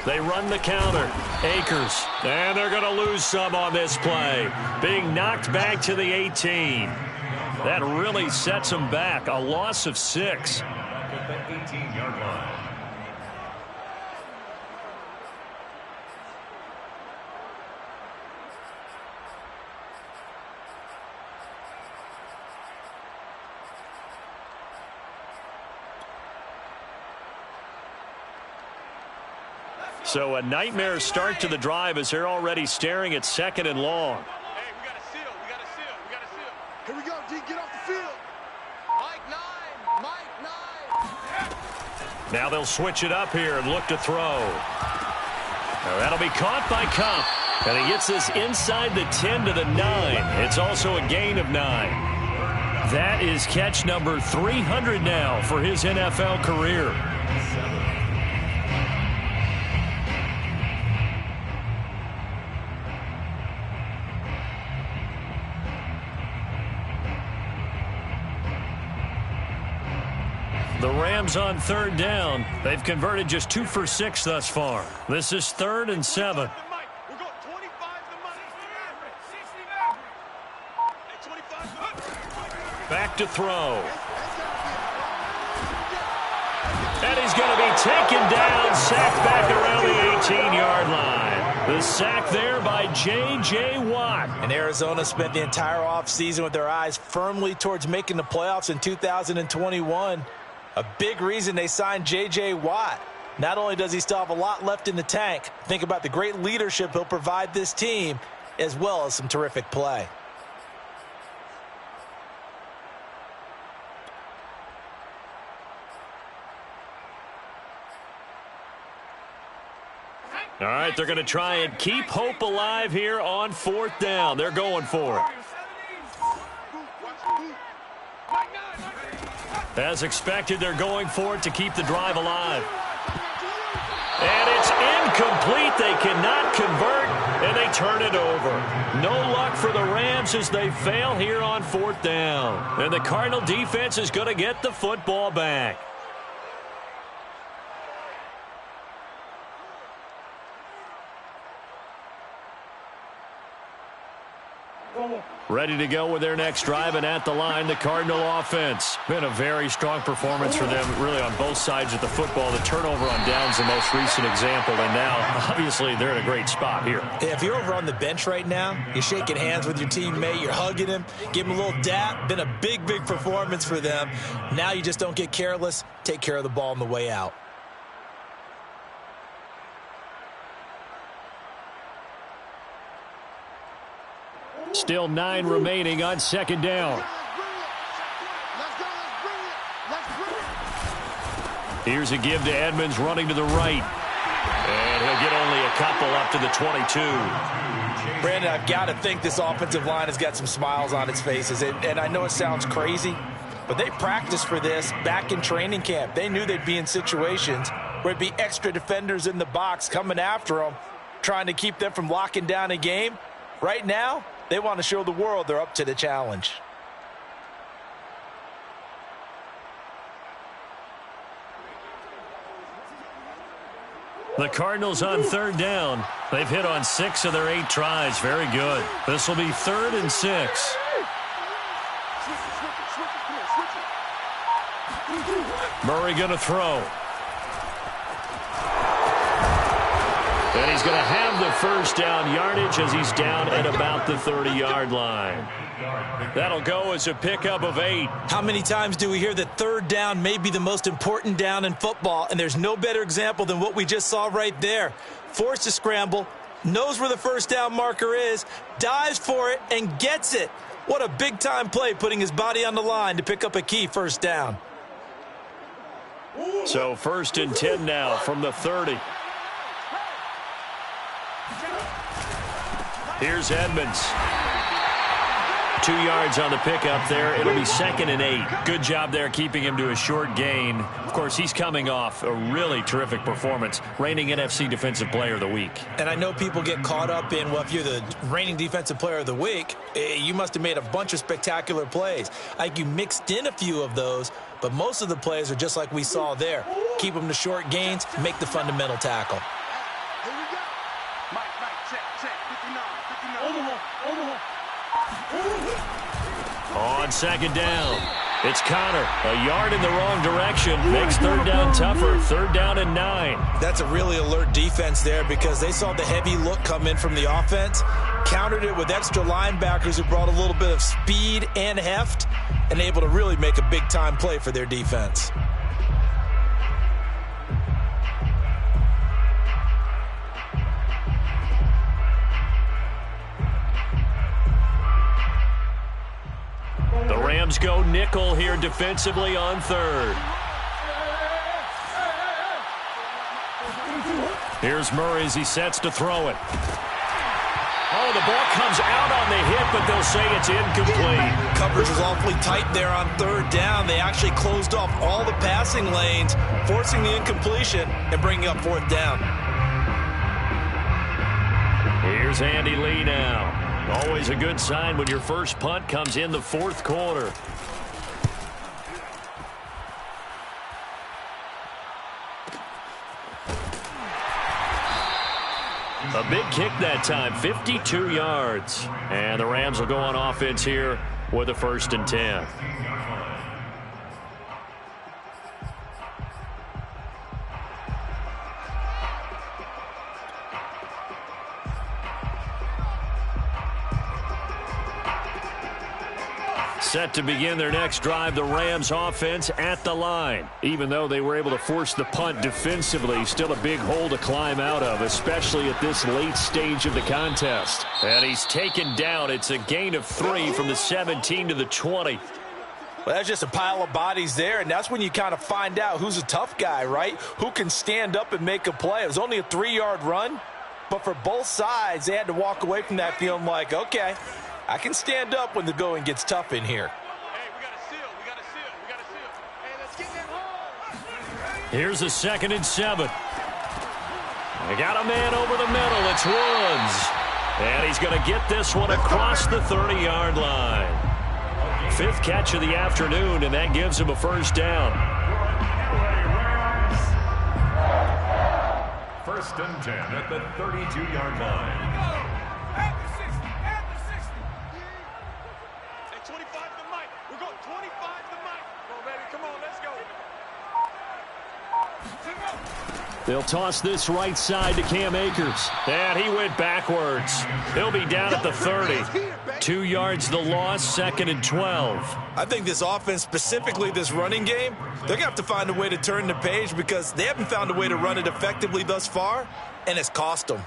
They run the counter. Akers. And they're going to lose some on this play. Being knocked back to the 18. That really sets them back. A loss of 6. At the 18-yard line. So a nightmare start to the drive as they're already staring at 2nd and long. Hey, we got a seal. We got a seal. We got a seal. Here we go, D. Get off the field. Mike 9. Mike 9. Now they'll switch it up here and look to throw. Now that'll be caught by Kupp. And he gets this inside the 10 to the 9. It's also a gain of 9. That is catch number 300 now for his NFL career. The Rams on 3rd down. They've converted just 2 for 6 thus far. This is 3rd and 7. We're going 25 to money. Hey, 25. Back to throw. And he's going to be taken down, sacked back around the 18-yard line. The sack there by J.J. Watt. And Arizona spent the entire offseason with their eyes firmly towards making the playoffs in 2021. A big reason they signed J.J. Watt. Not only does he still have a lot left in the tank, think about the great leadership he'll provide this team, as well as some terrific play. All right, they're going to try and keep hope alive here on 4th down. They're going for it. As expected, they're going for it to keep the drive alive. And it's incomplete. They cannot convert, and they turn it over. No luck for the Rams as they fail here on 4th down. And the Cardinal defense is going to get the football back. Ready to go with their next drive, and at the line, the Cardinal offense. Been a very strong performance for them, really, on both sides of the football. The turnover on downs the most recent example, and now, obviously, they're in a great spot here. If you're over on the bench right now, you're shaking hands with your teammate, you're hugging him, give him a little dap. Been a big, big performance for them. Now you just don't get careless. Take care of the ball on the way out. Still 9 remaining on 2nd down. Here's a give to Edmonds running to the right. And he'll get only a couple up to the 22. Brandon, I've got to think this offensive line has got some smiles on its faces. And I know it sounds crazy, but they practiced for this back in training camp. They knew they'd be in situations where it'd be extra defenders in the box coming after them, trying to keep them from locking down a game. Right now, they want to show the world they're up to the challenge. The Cardinals on 3rd down. They've hit on 6 of their 8 tries. Very good. This will be 3rd and 6. Murray going to throw. And he's going to have the first down yardage as he's down at about the 30-yard line. That'll go as a pickup of 8. How many times do we hear that third down may be the most important down in football, and there's no better example than what we just saw right there. Forced to scramble, knows where the first down marker is, dives for it, and gets it. What a big-time play, putting his body on the line to pick up a key first down. So 1st and 10 now from the 30. Here's Edmonds. 2 yards on the pickup there. It'll be 2nd and 8. Good job there keeping him to a short gain. Of course, he's coming off a really terrific performance, reigning NFC Defensive Player of the Week. And I know people get caught up in, well, if you're the reigning Defensive Player of the Week, you must have made a bunch of spectacular plays. Like you mixed in a few of those, but most of the plays are just like we saw there. Keep them to short gains, make the fundamental tackle. Here we go. Mike, check. 59. On 2nd down, it's Connor. A yard in the wrong direction. Makes 3rd down tougher. 3rd down and 9. That's a really alert defense there because they saw the heavy look come in from the offense, countered it with extra linebackers who brought a little bit of speed and heft, and able to really make a big-time play for their defense. The Rams go nickel here defensively on 3rd. Here's Murray as he sets to throw it. Oh, the ball comes out on the hit, but they'll say it's incomplete. Coverage was awfully tight there on 3rd down. They actually closed off all the passing lanes, forcing the incompletion and bringing up 4th down. Here's Andy Lee now. Always a good sign when your first punt comes in the 4th quarter. A big kick that time, 52 yards. And the Rams will go on offense here with a 1st and 10. Set to begin their next drive, the Rams offense at the line. Even though they were able to force the punt defensively, still a big hole to climb out of, especially at this late stage of the contest. And he's taken down. It's a gain of 3 from the 17 to the 20. Well, that's just a pile of bodies there, and that's when you kind of find out who's a tough guy, right? Who can stand up and make a play. It was only a 3-yard run, but for both sides, they had to walk away from that feeling like, okay, I can stand up when the going gets tough in here. Hey, we got a seal. Hey, let's get that home. Here's a 2nd and 7. They got a man over the middle. It's Woods. And he's going to get this one across the 30-yard line. 5th catch of the afternoon, and that gives him a 1st down. 1st and 10 at the 32-yard line. They'll toss this right side to Cam Akers. And he went backwards. He'll be down at the 30. 2 yards the loss, 2nd and 12. I think this offense, specifically this running game, they're going to have to find a way to turn the page because they haven't found a way to run it effectively thus far, and it's cost them.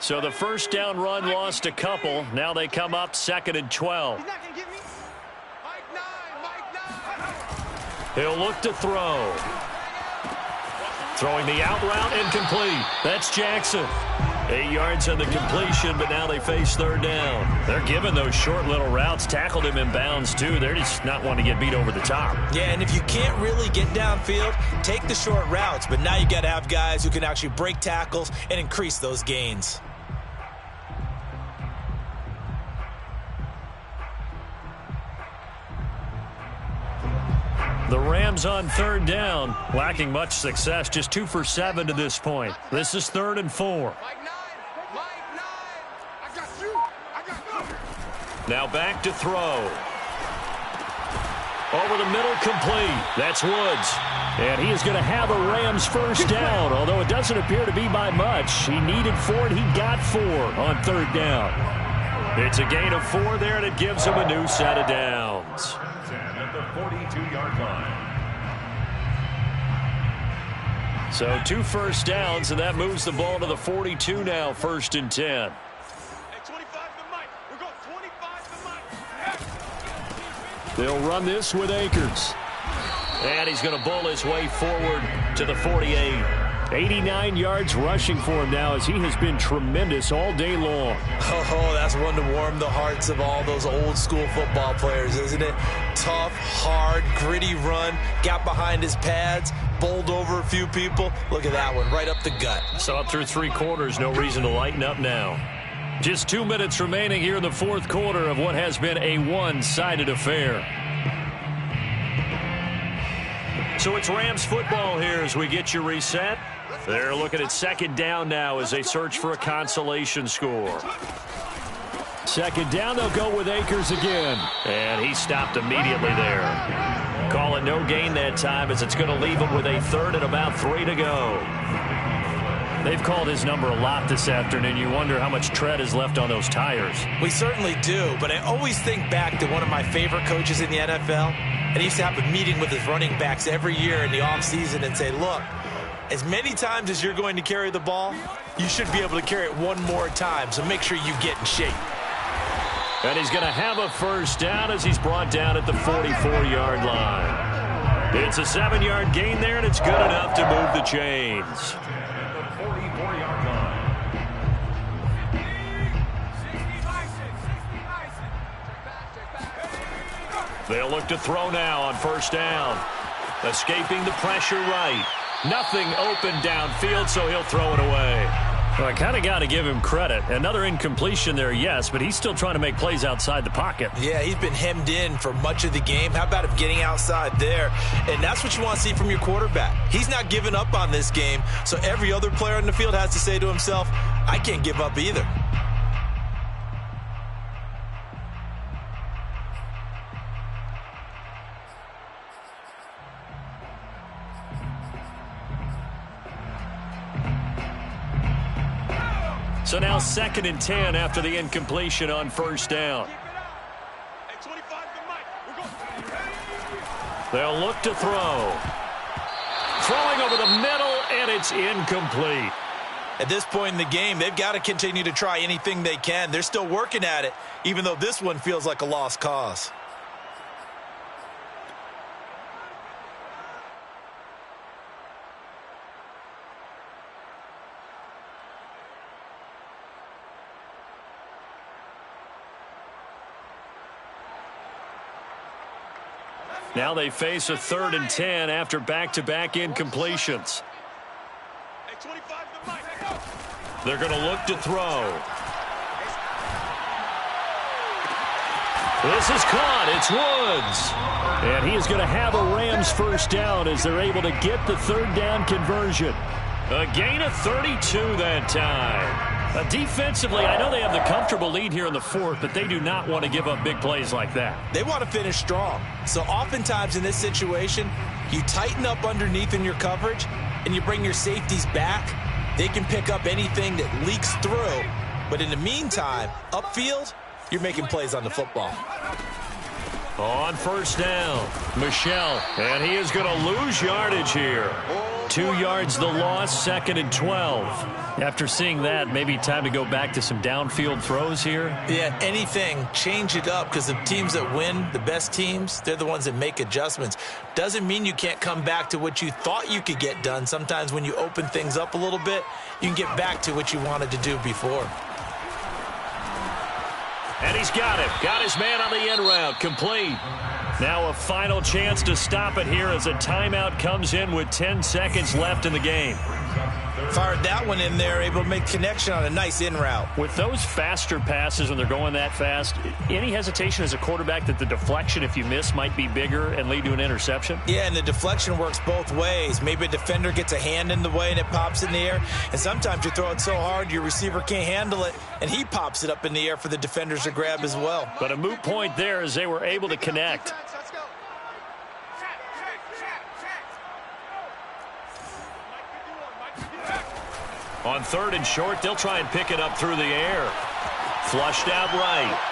So the 1st down run lost a couple. Now they come up 2nd and 12. He's not going to get me. Mike 9. He'll look to throw. Throwing the out route incomplete. That's Jackson. 8 yards on the completion, but now they face 3rd down. They're giving those short little routes. Tackled him in bounds, too. They're just not wanting to get beat over the top. Yeah, and if you can't really get downfield, take the short routes. But now you got to have guys who can actually break tackles and increase those gains. The Rams on 3rd down, lacking much success, just 2 for 7 to this point. This is 3rd and 4. Mike 9. I got you. Now back to throw. Over the middle, complete. That's Woods. And he is going to have a Rams first down, although it doesn't appear to be by much. He needed 4, and he got 4 on third down. It's a gain of 4 there, and it gives him a new set of downs. 10 at the 42-yard line. So 2 first downs, and that moves the ball to the 42 now, 1st and 10. Hey, 25 to Mike. We're going 25 to Mike. They'll run this with Akers. And he's going to bull his way forward to the 48. 89 yards rushing for him now as he has been tremendous all day long. Oh, that's one to warm the hearts of all those old school football players, isn't it? Tough, hard, gritty run, got behind his pads, bowled over a few people. Look at that one, right up the gut. So up through 3 quarters, no reason to lighten up now. Just 2 minutes remaining here in the 4th quarter of what has been a one-sided affair. So it's Rams football here as we get you reset. They're looking at 2nd down now as they search for a consolation score. 2nd down, they'll go with Akers again. And he stopped immediately there. Call it no gain that time as it's going to leave him with a 3rd and about 3 to go. They've called his number a lot this afternoon. You wonder how much tread is left on those tires. We certainly do, but I always think back to one of my favorite coaches in the NFL. And he used to have a meeting with his running backs every year in the offseason and say, look, as many times as you're going to carry the ball, you should be able to carry it one more time, so make sure you get in shape. And he's going to have a first down as he's brought down at the 44-yard line. It's a 7-yard gain there, and it's good enough to move the chains. At the 44-yard line. They'll look to throw now on 1st down. Escaping the pressure right. Nothing open downfield, so he'll throw it away. Well, I kind of got to give him credit. Another incompletion there, yes, but he's still trying to make plays outside the pocket. Yeah, he's been hemmed in for much of the game. How about him getting outside there? And that's what you want to see from your quarterback. He's not giving up on this game, so every other player on the field has to say to himself, I can't give up either. So now 2nd and 10 after the incompletion on 1st down. Hey, 25 to Mike. We're going. They'll look to throw. Throwing over the middle, and it's incomplete. At this point in the game, they've got to continue to try anything they can. They're still working at it, even though this one feels like a lost cause. Now they face a 3rd and 10 after back-to-back incompletions. Hey, 25 to Mike. They're going to look to throw. This is caught. It's Woods. And he is going to have a Rams first down as they're able to get the 3rd down conversion. A gain of 32 that time. Defensively, I know they have the comfortable lead here in the 4th, but they do not want to give up big plays like that. They want to finish strong. So oftentimes in this situation, you tighten up underneath in your coverage, and you bring your safeties back. They can pick up anything that leaks through. But in the meantime, upfield, you're making plays on the football. On 1st down, Michel. And he is going to lose yardage here. 2 yards the loss, 2nd and 12. After seeing that, maybe time to go back to some downfield throws here. Yeah, anything, change it up, because the teams that win, the best teams, they're the ones that make adjustments. Doesn't mean you can't come back to what you thought you could get done. Sometimes when you open things up a little bit, you can get back to what you wanted to do before. And he's got it. Got his man on the end route. Complete. Now a final chance to stop it here as a timeout comes in with 10 seconds left in the game. Fired that one in there, able to make connection on a nice in route. With those faster passes when they're going that fast, any hesitation as a quarterback that the deflection, if you miss, might be bigger and lead to an interception? Yeah, and the deflection works both ways. Maybe a defender gets a hand in the way and it pops in the air. And sometimes you throw it so hard your receiver can't handle it, and he pops it up in the air for the defenders to grab as well. But a moot point there as they were able to connect. On 3rd and short, they'll try and pick it up through the air. Flushed out right.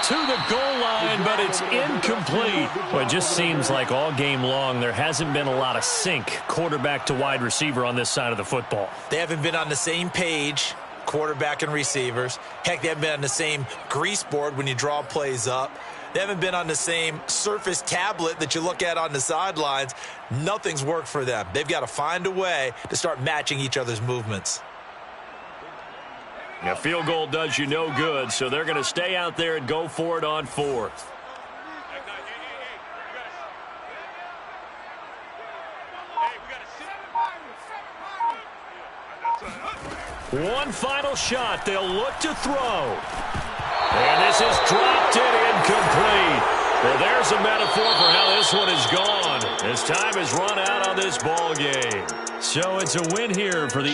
To the goal line, but it's incomplete. Well, it just seems like all game long there hasn't been a lot of sync quarterback to wide receiver on this side of the football. They haven't been on the same page, quarterback and receivers. Heck, they haven't been on the same grease board when you draw plays up. They haven't been on the same Surface tablet that you look at on the sidelines. Nothing's worked for them. They've got to find a way to start matching each other's movements. A field goal does you no good, so they're going to stay out there and go for it on 4th. One final shot. They'll look to throw. And this is dropped it incomplete. Well, there's a metaphor for how this one is gone. As time has run out on this ball game. So it's a win here for the